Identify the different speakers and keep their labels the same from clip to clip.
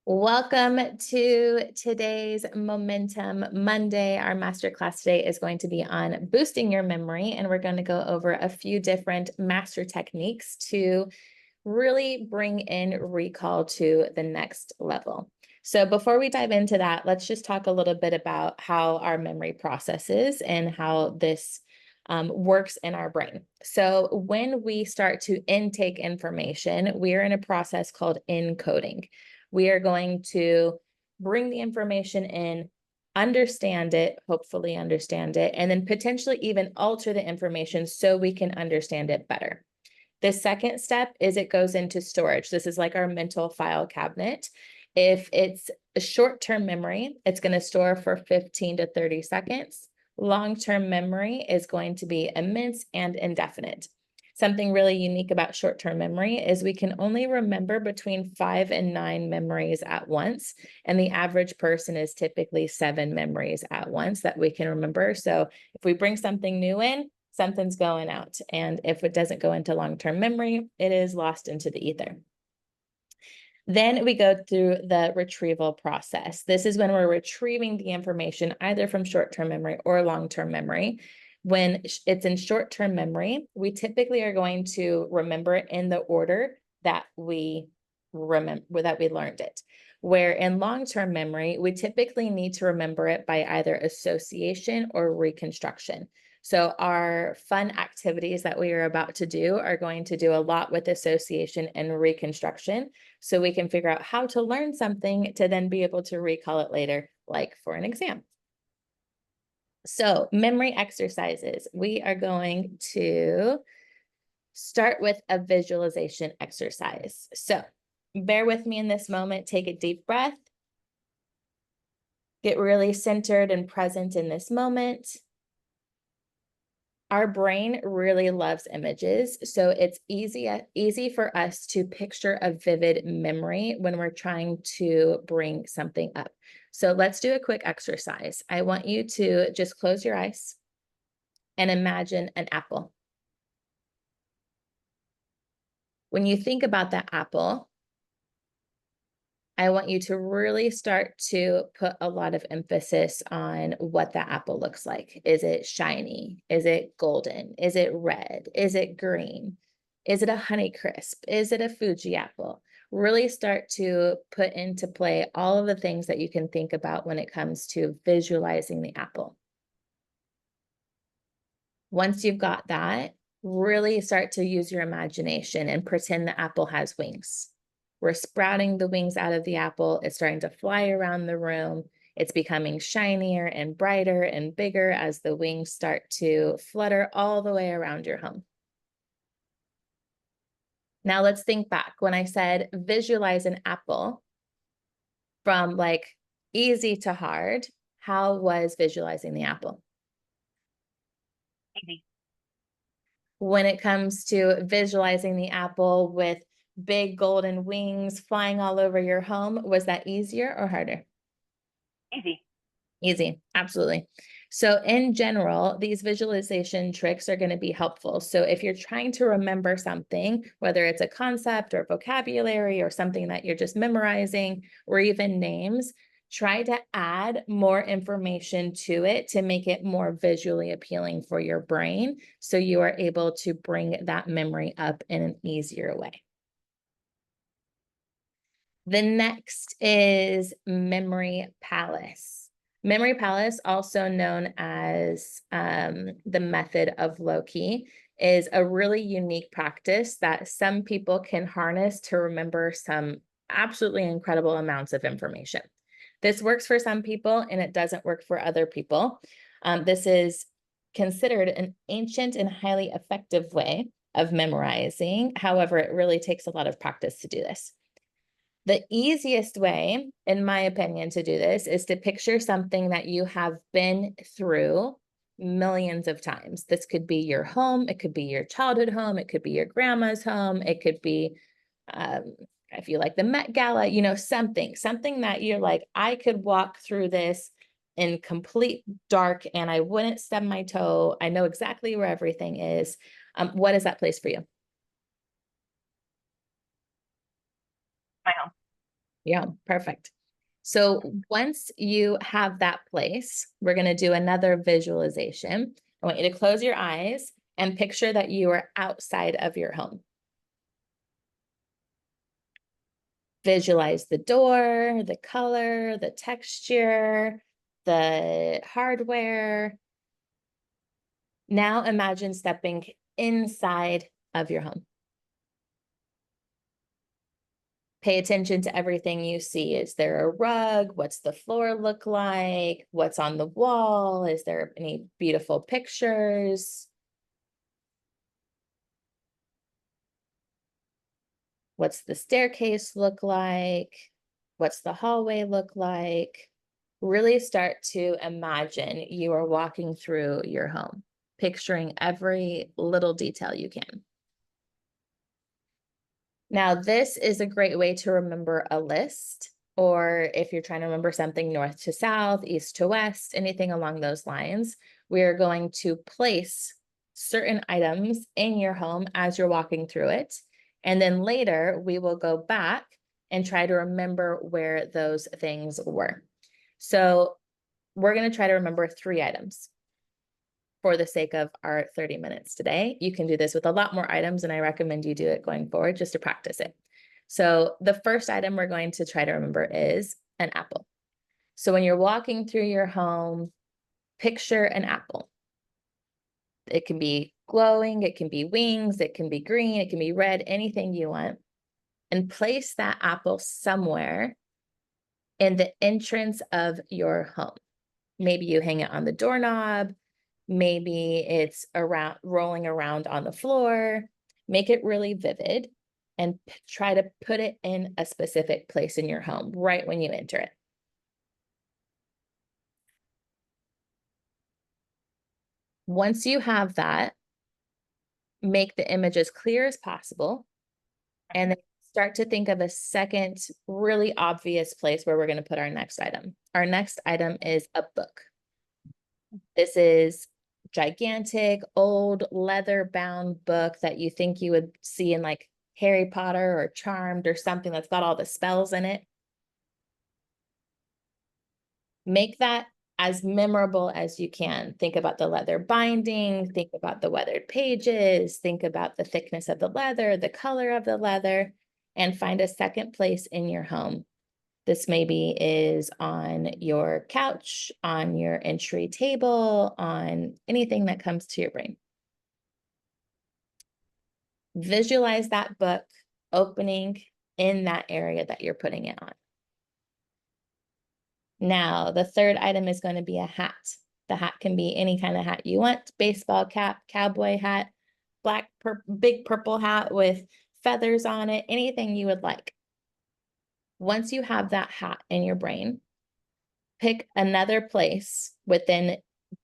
Speaker 1: Welcome to today's Momentum Monday. Our masterclass today is going to be on boosting your memory, and we're going to go over a few different master techniques to really bring in recall to the next level. So before we dive into that, let's just talk a little bit about how our memory processes and how this works in our brain. So when we start to intake information, we are in a process called encoding. We are going to bring the information in, understand it, hopefully understand it, and then potentially even alter the information so we can understand it better. The second step is it goes into storage. This is like our mental file cabinet. If it's a short-term memory, it's going to store for 15 to 30 seconds. Long-term memory is going to be immense and indefinite. Something really unique about short-term memory is we can only remember between 5 and 9 memories at once, and the average person is typically 7 memories at once that we can remember. So if we bring something new in, something's going out, and if it doesn't go into long-term memory, it is lost into the ether. Then we go through the retrieval process. This is when we're retrieving the information either from short-term memory or long-term memory. When it's in short-term memory, we typically are going to remember it in the order that we learned it. Where in long-term memory, we typically need to remember it by either association or reconstruction. So our fun activities that we are about to do are going to do a lot with association and reconstruction, so we can figure out how to learn something to then be able to recall it later, like for an exam. So memory exercises, we are going to start with a visualization exercise. So bear with me in this moment, take a deep breath, get really centered and present in this moment. Our brain really loves images, so it's easy for us to picture a vivid memory when we're trying to bring something up. So let's do a quick exercise. I want you to just close your eyes and imagine an apple. When you think about that apple, I want you to really start to put a lot of emphasis on what that apple looks like. Is it shiny? Is it golden? Is it red? Is it green? Is it a Honeycrisp? Is it a Fuji apple? Really start to put into play all of the things that you can think about when it comes to visualizing the apple. Once you've got that, really start to use your imagination and pretend the apple has wings. We're sprouting the wings out of the apple. It's starting to fly around the room. It's becoming shinier and brighter and bigger as the wings start to flutter all the way around your home. Now let's think back. When I said visualize an apple, from like easy to hard, how was visualizing the apple?
Speaker 2: Easy.
Speaker 1: When it comes to visualizing the apple with big golden wings flying all over your home, was that easier or harder?
Speaker 2: Easy.
Speaker 1: Easy, absolutely. So in general, these visualization tricks are going to be helpful. So if you're trying to remember something, whether it's a concept or vocabulary or something that you're just memorizing or even names, try to add more information to it to make it more visually appealing for your brain, so you are able to bring that memory up in an easier way. The next is memory palace. Memory palace, also known as the method of Loci, is a really unique practice that some people can harness to remember some absolutely incredible amounts of information. This works for some people and it doesn't work for other people. This is considered an ancient and highly effective way of memorizing. However, it really takes a lot of practice to do this. The easiest way, in my opinion, to do this is to picture something that you have been through millions of times. This could be your home, it could be your childhood home, it could be your grandma's home, it could be, if you like the Met Gala, something that you're like, I could walk through this in complete dark and I wouldn't stub my toe. I know exactly where everything is. What is that place for you?
Speaker 2: My home.
Speaker 1: Yeah, perfect. So once you have that place, we're going to do another visualization. I want you to close your eyes and picture that you are outside of your home. Visualize the door, the color, the texture, the hardware. Now imagine stepping inside of your home. Pay attention to everything you see. Is there a rug? What's the floor look like? What's on the wall? Is there any beautiful pictures? What's the staircase look like? What's the hallway look like? Really start to imagine you are walking through your home, picturing every little detail you can. Now, this is a great way to remember a list, or if you're trying to remember something north to south, east to west, anything along those lines, we are going to place certain items in your home as you're walking through it. And then later we will go back and try to remember where those things were. So we're going to try to remember 3 items for the sake of our 30 minutes today. You can do this with a lot more items, and I recommend you do it going forward just to practice it. So the first item we're going to try to remember is an apple. So when you're walking through your home, picture an apple. It can be glowing, it can be wings, it can be green, it can be red, anything you want. And place that apple somewhere in the entrance of your home. Maybe you hang it on the doorknob. Maybe it's around rolling around on the floor. Make it really vivid and try to put it in a specific place in your home right when you enter it. Once you have that, make the image as clear as possible and then start to think of a second really obvious place where we're going to put our next item. Our next item is a book. This is gigantic, old leather-bound book that you think you would see in like Harry Potter or Charmed or something that's got all the spells in it. Make that as memorable as you can. Think about the leather binding, think about the weathered pages, think about the thickness of the leather, the color of the leather, and find a second place in your home. This maybe is on your couch, on your entry table, on anything that comes to your brain. Visualize that book opening in that area that you're putting it on. Now, the third item is going to be a hat. The hat can be any kind of hat you want: baseball cap, cowboy hat, black, big purple hat with feathers on it, anything you would like. Once you have that hat in your brain, pick another place within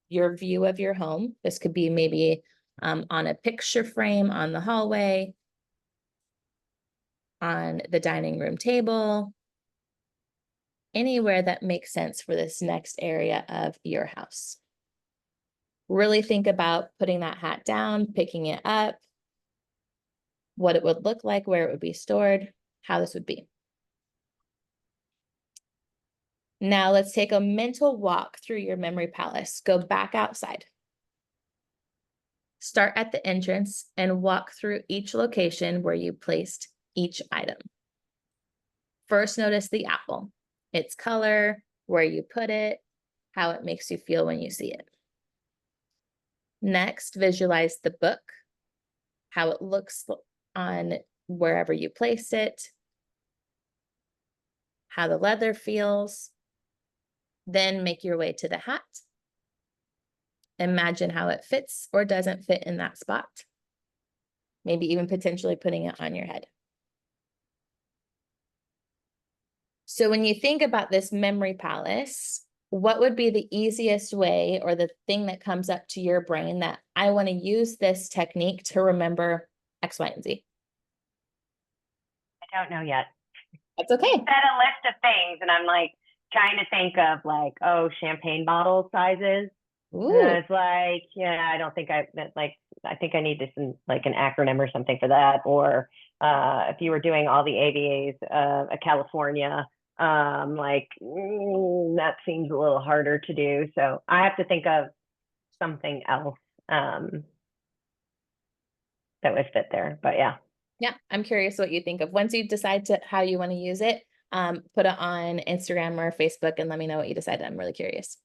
Speaker 1: your view of your home. This could be maybe on a picture frame on the hallway, on the dining room table, anywhere that makes sense for this next area of your house. Really think about putting that hat down, picking it up, what it would look like, where it would be stored, how this would be. Now let's take a mental walk through your memory palace. Go back outside. Start at the entrance and walk through each location where you placed each item. First, notice the apple, its color, where you put it, how it makes you feel when you see it. Next, visualize the book, how it looks on wherever you placed it, how the leather feels. Then make your way to the hat. Imagine how it fits or doesn't fit in that spot. Maybe even potentially putting it on your head. So when you think about this memory palace, what would be the easiest way or the thing that comes up to your brain that I want to use this technique to remember X, Y, and Z?
Speaker 2: I don't know yet.
Speaker 1: That's okay.
Speaker 2: You said a list of things, and I'm like trying to think of like, oh, champagne bottle sizes.
Speaker 1: Ooh.
Speaker 2: And it's like, yeah, I don't think I think I need to some like an acronym or something for that, or if you were doing all the AVAs of California, that seems a little harder to do. So I have to think of something else that would fit there. But yeah.
Speaker 1: Yeah, I'm curious what you think of. Once you decide to how you want to use it, put it on Instagram or Facebook and let me know what you decided. I'm really curious.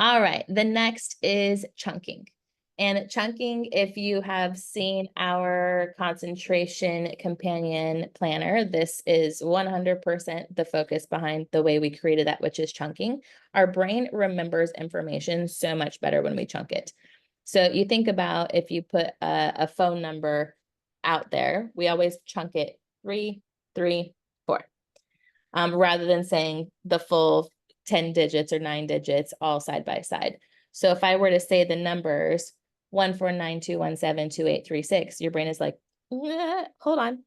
Speaker 1: All right, the next is chunking. And chunking, if you have seen our concentration companion planner, this is 100% the focus behind the way we created that, which is chunking. Our brain remembers information so much better when we chunk it. So you think about if you put a phone number out there, we always chunk it 334, rather than saying the full 10 digits or 9 digits all side by side. So if I were to say the numbers 14921728836, your brain is like, hold on,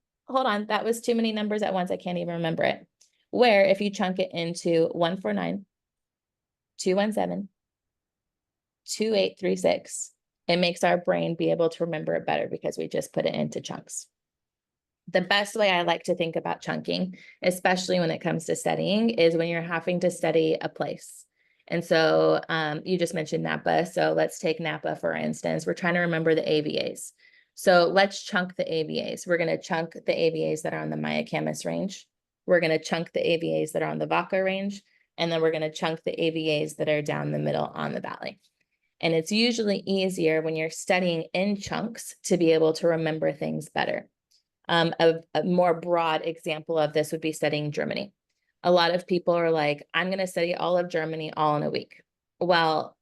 Speaker 1: that was too many numbers at once. I can't even remember it. Where if you chunk it into 14921728836, it makes our brain be able to remember it better because we just put it into chunks. The best way I like to think about chunking, especially when it comes to studying, is when you're having to study a place. And so you just mentioned Napa. So let's take Napa, for instance. We're trying to remember the AVAs. So let's chunk the AVAs. We're going to chunk the AVAs that are on the Maya Camus range. We're going to chunk the AVAs that are on the Vaca range. And then we're going to chunk the AVAs that are down the middle on the valley. And it's usually easier when you're studying in chunks to be able to remember things better. A more broad example of this would be studying Germany. A lot of people are like, I'm going to study all of Germany all in a week. Well,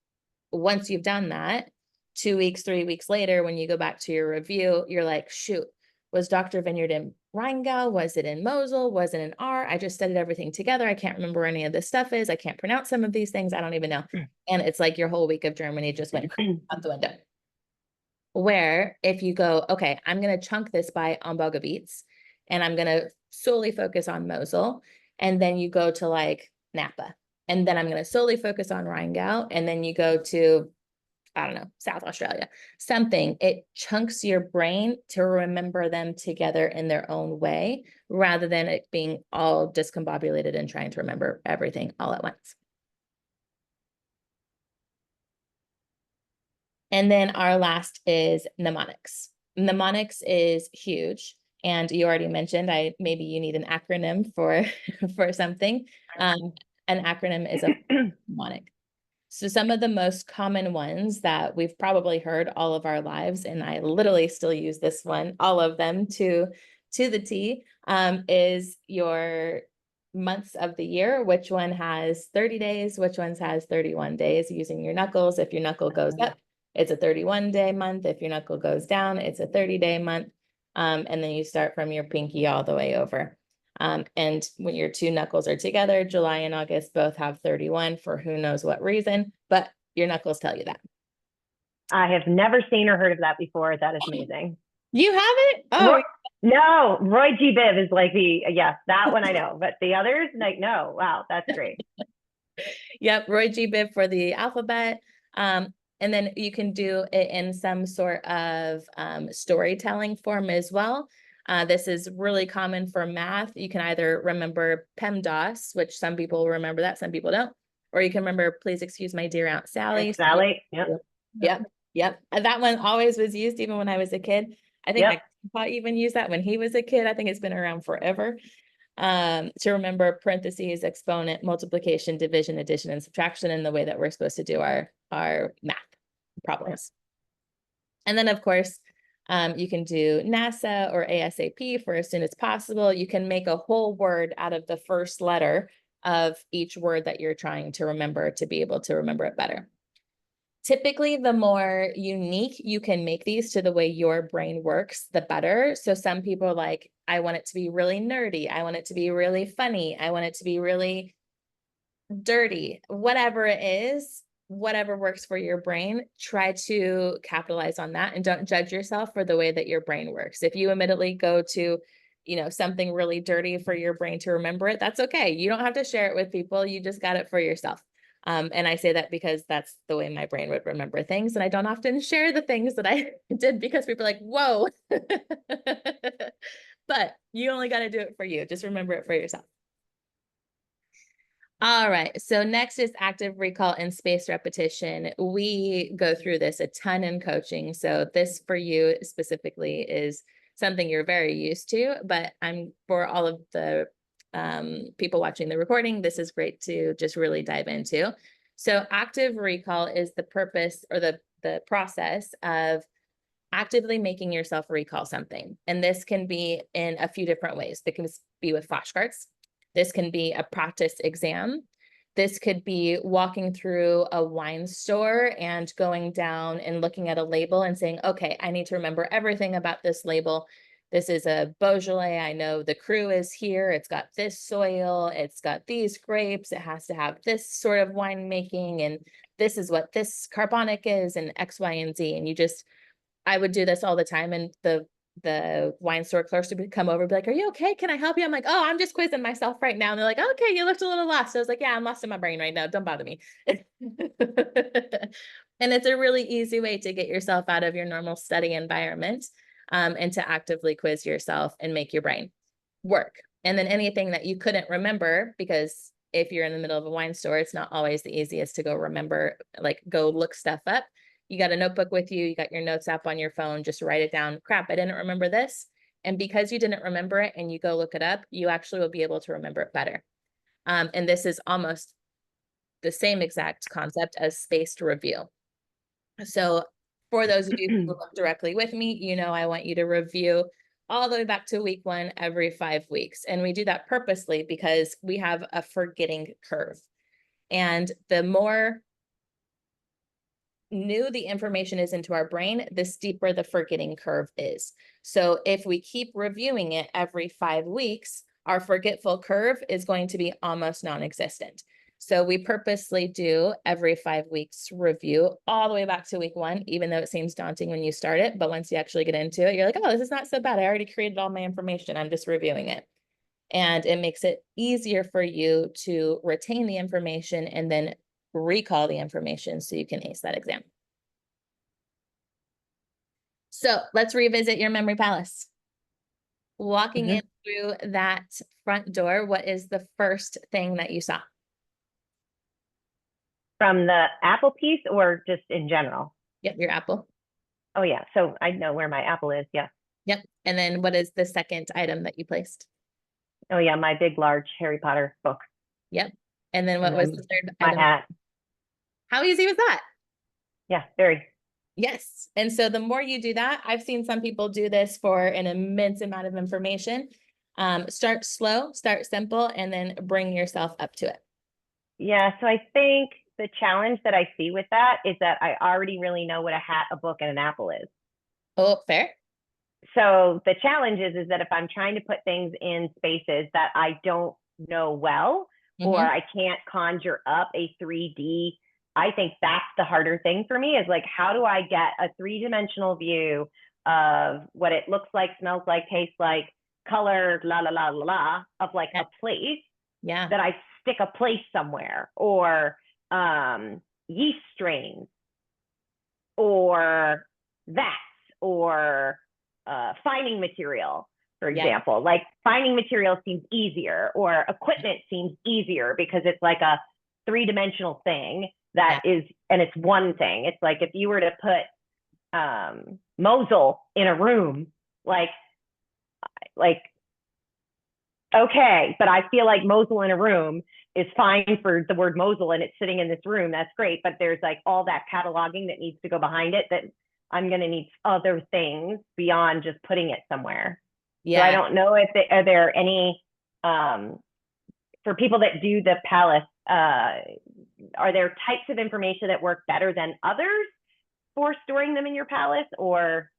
Speaker 1: once you've done that, 2 weeks, 3 weeks later, when you go back to your review, you're like, shoot, was Dr. Vineyard in Rheingau? Was it in Mosel? Was it in R? I just studied everything together. I can't remember where any of this stuff is. I can't pronounce some of these things. I don't even know. And it's like your whole week of Germany just went out the window. Where if you go, okay, I'm going to chunk this by Anbaugebiets and I'm going to solely focus on Mosel. And then you go to like Napa. And then I'm going to solely focus on Rheingau. And then you go to, I don't know, South Australia, something. It chunks your brain to remember them together in their own way, rather than it being all discombobulated and trying to remember everything all at once. And then our last is mnemonics. Mnemonics is huge. And you already mentioned, maybe you need an acronym for, for something. An acronym is a mnemonic. So some of the most common ones that we've probably heard all of our lives, and I literally still use this one, all of them to the T, is your months of the year, which one has 30 days, which ones has 31 days, using your knuckles. If your knuckle goes up, it's a 31-day month. If your knuckle goes down, it's a 30-day month. And then you start from your pinky all the way over. And when your two knuckles are together, July and August both have 31 for who knows what reason, but your knuckles tell you that.
Speaker 2: I have never seen or heard of that before. That is amazing.
Speaker 1: You haven't? Oh,
Speaker 2: no. Roy G. Biv is like yes, that one I know, but the others, like, no. Wow, that's great.
Speaker 1: Yep, Roy G. Biv for the alphabet. And then you can do it in some sort of storytelling form as well. This is really common for math. You can either remember PEMDAS, which some people remember that, some people don't. Or you can remember, please excuse my dear Aunt Sally.
Speaker 2: Sally, yep.
Speaker 1: And that one always was used even when I was a kid. I think my grandpa even used that when he was a kid. I think it's been around forever. To remember parentheses, exponent, multiplication, division, addition, and subtraction in the way that we're supposed to do our math problems. And then, of course, you can do NASA or ASAP for as soon as possible. You can make a whole word out of the first letter of each word that you're trying to remember to be able to remember it better. Typically, the more unique you can make these to the way your brain works, the better. So some people are like, I want it to be really nerdy. I want it to be really funny. I want it to be really dirty. Whatever it is, whatever works for your brain, try to capitalize on that and don't judge yourself for the way that your brain works. If you immediately go to, something really dirty for your brain to remember it, that's okay. You don't have to share it with people. You just got it for yourself. And I say that because that's the way my brain would remember things. And I don't often share the things that I did because people are like, whoa. but you only got to do it for you. Just remember it for yourself. All right, so next is active recall and spaced repetition. We go through this a ton in coaching. So this for you specifically is something you're very used to, but for all of the people watching the recording, this is great to just really dive into. So active recall is the purpose or the process of actively making yourself recall something. And this can be in a few different ways. It can be with flashcards. This can be a practice exam. This could be walking through a wine store and going down and looking at a label and saying, okay, I need to remember everything about this label. This is a Beaujolais. I know the cru is here. It's got this soil. It's got these grapes. It has to have this sort of winemaking. And this is what this carbonic is and X, Y, and Z. And I would do this all the time. And the wine store clerks would come over and be like, are you okay? Can I help you? I'm like, oh, I'm just quizzing myself right now. And they're like, okay, you looked a little lost. So I was like, yeah, I'm lost in my brain right now. Don't bother me. And it's a really easy way to get yourself out of your normal study environment and to actively quiz yourself and make your brain work. And then anything that you couldn't remember, because if you're in the middle of a wine store, it's not always the easiest to go remember, like go look stuff up. You got a notebook with you, you got your notes app on your phone, just write it down. Crap, I didn't remember this. And because you didn't remember it and you go look it up, you actually will be able to remember it better. And this is almost the same exact concept as spaced review. So for those of you who work directly with me, you know I want you to review all the way back to week 1 every 5 weeks. And we do that purposely because we have a forgetting curve. And the more new the information is into our brain, the steeper the forgetting curve is. So if we keep reviewing it every 5 weeks, our forgetful curve is going to be almost non-existent. So we purposely do every 5 weeks review all the way back to week 1, even though it seems daunting when you start it. But once you actually get into it, you're like, oh, this is not so bad. I already created all my information. I'm just reviewing it. And it makes it easier for you to retain the information and then recall the information so you can ace that exam. So let's revisit your memory palace. Walking in through that front door, what is the first thing that you saw?
Speaker 2: From the apple piece or just in general?
Speaker 1: Yep, your apple.
Speaker 2: Oh yeah, so I know where my apple is, yeah.
Speaker 1: Yep, and then what is the second item that you placed?
Speaker 2: Oh yeah, my big, large Harry Potter book.
Speaker 1: Yep, and then what was the third
Speaker 2: my
Speaker 1: item?
Speaker 2: hat.
Speaker 1: How easy was that?
Speaker 2: Yeah, very.
Speaker 1: Yes, and so the more you do that, I've seen some people do this for an immense amount of information. Start slow, start simple, and then bring yourself up to it.
Speaker 2: Yeah, so I think the challenge that I see with that is that I already really know what a hat, a book, and an apple is.
Speaker 1: Oh, fair.
Speaker 2: So the challenge is that if I'm trying to put things in spaces that I don't know well, or I can't conjure up a 3D, I think that's the harder thing for me, is like, how do I get a 3-dimensional view of what it looks like, smells like, tastes like, color, la la la la la, of like a place that I stick a place somewhere, or yeast strains, or vats, or finding material, for example. Like finding material seems easier, or equipment seems easier because it's like a 3-dimensional thing that is, and it's one thing. It's like if you were to put Mosul in a room, like okay, but I feel like Mosul in a room is fine for the word Mosul and it's sitting in this room. That's great. But there's like all that cataloging that needs to go behind it, that I'm going to need other things beyond just putting it somewhere. Yeah. So I don't know if are there any, for people that do the palace, are there types of information that work better than others for storing them in your palace, or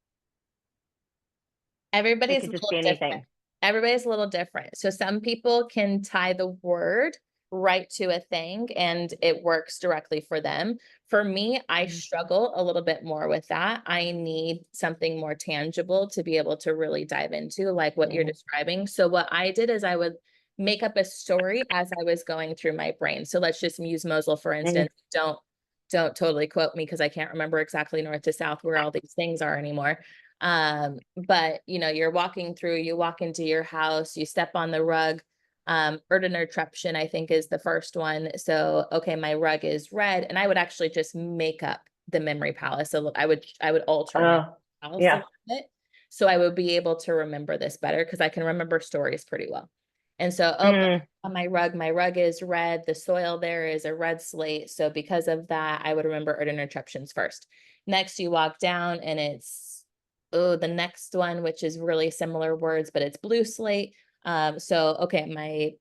Speaker 1: everybody's a little different. Everybody's a little different. So some people can tie the word right to a thing and it works directly for them. For me, I struggle a little bit more with that. I need something more tangible to be able to really dive into, like what you're describing. So what I did is I would make up a story as I was going through my brain. So let's just use Mosul, for instance. Don't totally quote me because I can't remember exactly north to south where all these things are anymore. But you're walking through, you walk into your house, you step on the rug. Interruption, I think, is the first one. So, okay, my rug is red, and I would actually just make up the memory palace. So I would alter my
Speaker 2: Oh,
Speaker 1: palace a
Speaker 2: yeah.
Speaker 1: little bit. So I would be able to remember this better because I can remember stories pretty well. And so,
Speaker 2: Mm,
Speaker 1: on my rug is red. The soil there is a red slate. So because of that, I would remember interruptions first. Next, you walk down and it's the next one, which is really similar words, but it's blue slate. So okay,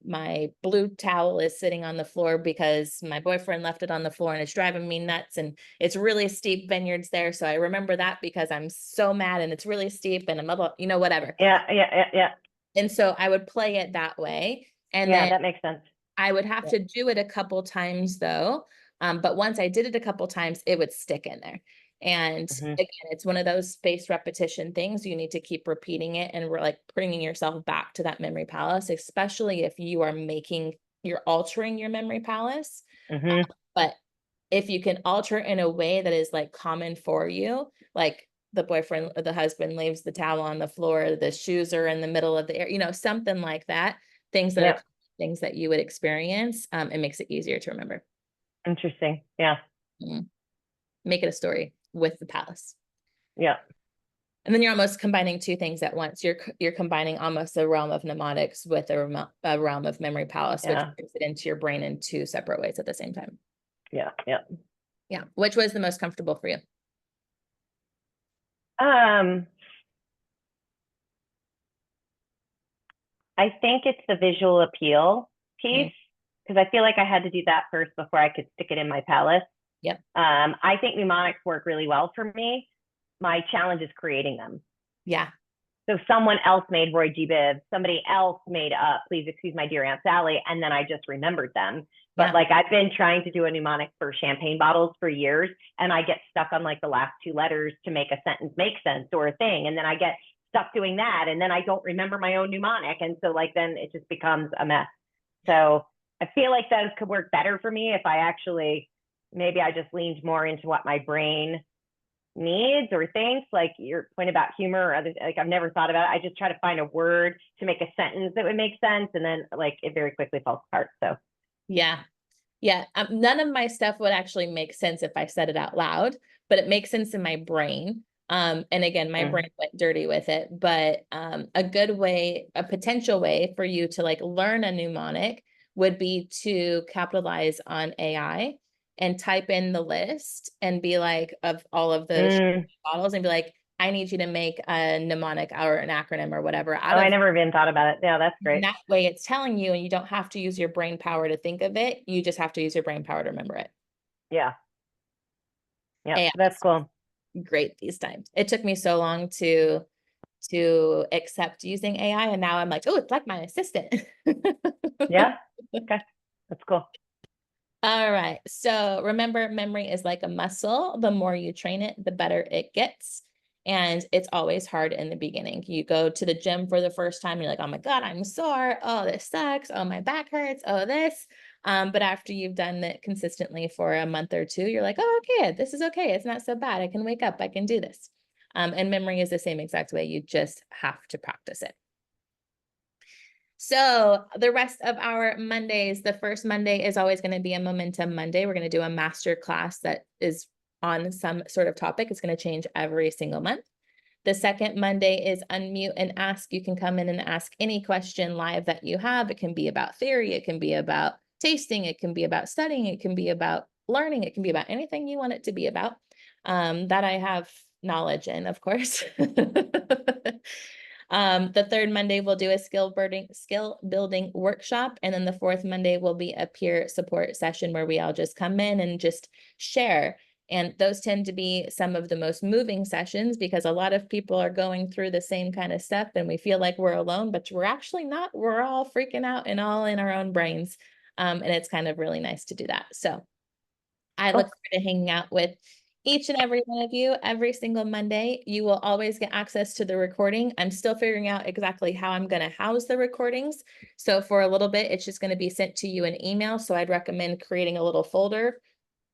Speaker 1: my blue towel is sitting on the floor because my boyfriend left it on the floor and it's driving me nuts, and it's really steep vineyards there. So I remember that because I'm so mad and it's really steep and I'm whatever.
Speaker 2: yeah, yeah, yeah, yeah.
Speaker 1: And so I would play it that way. And
Speaker 2: Yeah,
Speaker 1: then
Speaker 2: that makes sense.
Speaker 1: I would have
Speaker 2: Yeah.
Speaker 1: to do it a couple times though. But once I did it a couple times, it would stick in there. And
Speaker 2: Hmm.
Speaker 1: again, it's one of those spaced repetition things. You need to keep repeating it, and we're like bringing yourself back to that memory palace, especially if you're altering your memory palace.
Speaker 2: Hmm.
Speaker 1: But if you can alter in a way that is like common for you, like the boyfriend or the husband leaves the towel on the floor, the shoes are in the middle of the air, something like that, things that are
Speaker 2: Yeah.
Speaker 1: things that you would experience, it makes it easier to remember.
Speaker 2: Interesting. Yeah.
Speaker 1: Mm. Make it a story with the palace.
Speaker 2: Yeah.
Speaker 1: And then you're almost combining two things at once. You're combining almost a realm of mnemonics with a realm of memory palace, which
Speaker 2: Yeah.
Speaker 1: brings it into your brain in two separate ways at the same time.
Speaker 2: Yeah. Yeah.
Speaker 1: Yeah. Which was the most comfortable for you?
Speaker 2: Um, I think it's the visual appeal
Speaker 1: Mm.
Speaker 2: piece because I feel like I had to do that first before I could stick it in my palace.
Speaker 1: Yep.
Speaker 2: I think mnemonics work really well for me. My challenge is creating them.
Speaker 1: Yeah.
Speaker 2: So someone else made Roy G. Biv, somebody else made Please Excuse My Dear Aunt Sally, and then I just remembered them. But
Speaker 1: Yeah.
Speaker 2: like I've been trying to do a mnemonic for champagne bottles for years, and I get stuck on like the last two letters to make a sentence make sense or a thing. And then I get stuck doing that, and then I don't remember my own mnemonic. And so like then it just becomes a mess. So I feel like those could work better for me if I actually maybe I just leaned more into what my brain needs or thinks, like your point about humor or other, like I've never thought about it. I just try to find a word to make a sentence that would make sense, and then like it very quickly falls apart. So
Speaker 1: Yeah. Yeah. None of my stuff would actually make sense if I said it out loud, but it makes sense in my brain. And again, my brain went dirty with it, but a potential way for you to like learn a mnemonic would be to capitalize on AI and type in the list and be like, of all of the models, and be like, I need you to make a mnemonic or an acronym or whatever out
Speaker 2: I
Speaker 1: of.
Speaker 2: never even thought about it. Yeah, that's great.
Speaker 1: That way it's telling you, and you don't have to use your brain power to think of it. You just have to use your brain power to remember it.
Speaker 2: Yeah. Yeah,
Speaker 1: AI
Speaker 2: that's cool.
Speaker 1: is great these times. It took me so long to accept using AI, and now I'm like, oh, it's like my assistant.
Speaker 2: Yeah. Okay. That's cool.
Speaker 1: All right. So remember, memory is like a muscle. The more you train it, the better it gets. And it's always hard in the beginning. You go to the gym for the first time, you're like, oh my God, I'm sore. Oh, this sucks. Oh, my back hurts. Oh, this. But after you've done it consistently for a month or two, you're like, oh, okay, this is okay. It's not so bad. I can wake up. I can do this. And memory is the same exact way. You just have to practice it. So the rest of our Mondays, the first Monday is always going to be a Momentum Monday. We're going to do a master class that is on some sort of topic. It's going to change every single month. The second Monday is Unmute and Ask. You can come in and ask any question live that you have. It can be about theory. It can be about tasting. It can be about studying. It can be about learning. It can be about anything you want it to be about, that I have knowledge in, of course. The third Monday we'll do a skill building workshop. And then the fourth Monday will be a peer support session where we all just come in and just share. And those tend to be some of the most moving sessions because a lot of people are going through the same kind of stuff and we feel like we're alone, but we're actually not. We're all freaking out and all in our own brains. And it's kind of really nice to do that. So I look forward to hanging out with each and every one of you every single Monday. You will always get access to the recording. I'm still figuring out exactly how I'm going to house the recordings. So for a little bit, it's just going to be sent to you in email. So I'd recommend creating a little folder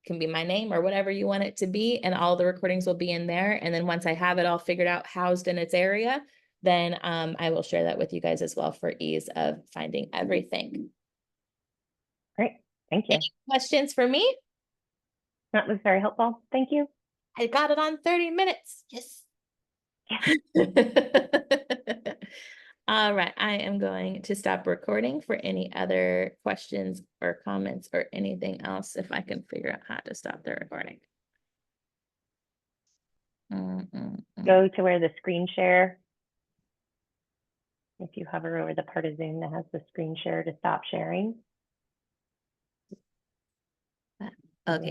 Speaker 1: can be my name or whatever you want it to be, and all the recordings will be in there. And then once I have it all figured out, housed in its area, then I will share that with you guys as well for ease of finding everything.
Speaker 2: Great. Thank you.
Speaker 1: Any questions for me?
Speaker 2: That was very helpful. Thank you.
Speaker 1: I got it on 30 minutes. Yes. All right, I am going to stop recording for any other questions or comments or anything else if I can figure out how to stop the recording.
Speaker 2: Go to where the screen share. If you hover over the part of Zoom that has the screen share to stop sharing.